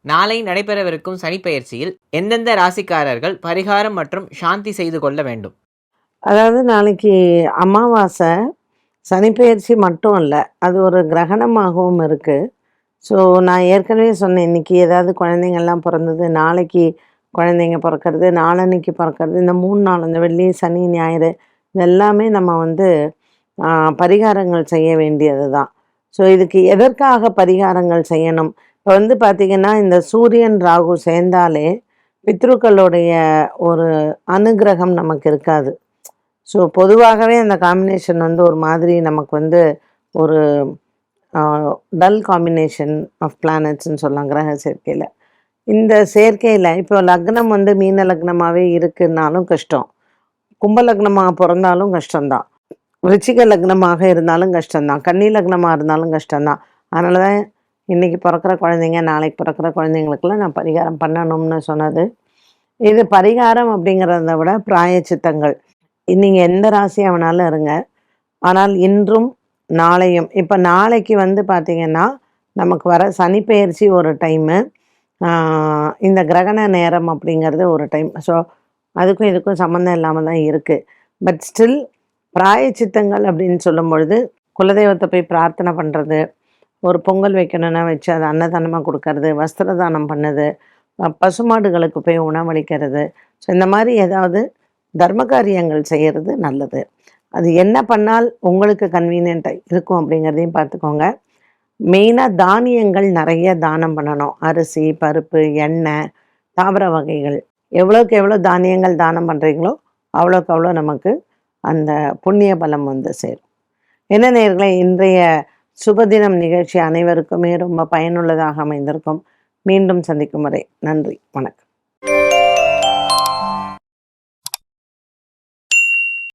நாளை நடைபெறவிருக்கும் சனிப்பெயர்ச்சியில் எந்தெந்த ராசிக்காரர்கள் பரிகாரம் மற்றும் சாந்தி செய்து கொள்ள வேண்டும்? அதாவது நாளைக்கு அமாவாசை, சனிப்பெயர்ச்சி மட்டும் இல்லை, அது ஒரு கிரகணமாகவும் இருக்குது. ஸோ நான் ஏற்கனவே சொன்னேன், இன்றைக்கி ஏதாவது குழந்தைங்கள்லாம் பிறந்தது, நாளைக்கு குழந்தைங்க பிறக்கிறது, நாளன்னைக்கு பிறக்கிறது, இந்த 3 நாள் இந்த வெள்ளி சனி ஞாயிறு இதெல்லாமே நம்ம வந்து பரிகாரங்கள் செய்ய வேண்டியது தான். ஸோ இதுக்கு எதற்காக பரிகாரங்கள் செய்யணும்? இப்போ வந்து பார்த்திங்கன்னா, இந்த சூரியன் ராகு சேர்ந்தாலே பித்ருக்களுடைய ஒரு அனுகிரகம் நமக்கு இருக்காது. ஸோ பொதுவாகவே அந்த காம்பினேஷன் வந்து ஒரு மாதிரி நமக்கு வந்து ஒரு டல் காம்பினேஷன் ஆஃப் பிளானட்ஸ்ன்னு சொல்லலாம் கிரக சேர்க்கையில். இந்த சேர்க்கையில் இப்போ லக்னம் வந்து மீன லக்னமாகவே இருக்குன்னாலும் கஷ்டம், கும்ப லக்னமாக பிறந்தாலும் கஷ்டம்தான், விருச்சிக லக்னமாக இருந்தாலும் கஷ்டம்தான், கன்னி லக்னமாக இருந்தாலும் கஷ்டம்தான். அதனால தான் இன்றைக்கி பிறக்கிற குழந்தைங்க நாளைக்கு பிறக்கிற குழந்தைங்களுக்கெல்லாம் நான் பரிகாரம் பண்ணணும்னு சொன்னது. இது பரிகாரம் அப்படிங்கிறத விட பிராயச்சித்தங்கள். நீங்கள் எந்த ராசியாக வேணாலும் இருங்க, ஆனால் இன்றும் நாளையும், இப்போ நாளைக்கு வந்து பார்த்திங்கன்னா நமக்கு வர சனிப்பெயர்ச்சி ஒரு டைமு, இந்த கிரகண நேரம் அப்படிங்கிறது ஒரு டைம். ஸோ அதுக்கும் இதுக்கும் சம்மந்தம் இல்லாமல் தான் இருக்குது. பட் ஸ்டில் பிராயச்சித்தங்கள் அப்படின்னு சொல்லும் பொழுது குலதெய்வத்தை போய் பிரார்த்தனை பண்ணுறது, ஒரு பொங்கல் வைக்கணுன்னா வச்சு அதை அன்னதானமாக கொடுக்கறது, வஸ்திர தானம் பண்ணுது, பசுமாடுகளுக்கு போய் உணவளிக்கிறது, ஸோ இந்த மாதிரி ஏதாவது தர்ம காரியங்கள் செய்கிறது நல்லது. அது என்ன பண்ணால் உங்களுக்கு கன்வீனியண்ட்டாக இருக்கும் அப்படிங்கிறதையும் பார்த்துக்கோங்க. மெயினாக தானியங்கள் நிறைய தானம் பண்ணணும். அரிசி, பருப்பு, எண்ணெய், தாவர வகைகள், எவ்வளோக்கு எவ்வளோ தானியங்கள் தானம் பண்ணுறீங்களோ அவ்வளோக்கு அவ்வளோ நமக்கு அந்த புண்ணிய பலம் வந்து சேரும். என்ன நேயர்களே, இன்றைய சுபதினம் நிகழ்ச்சி அனைவருக்குமே ரொம்ப பயனுள்ளதாக அமைந்திருக்கும். மீண்டும் சந்திக்கும் வரை நன்றி, வணக்கம்.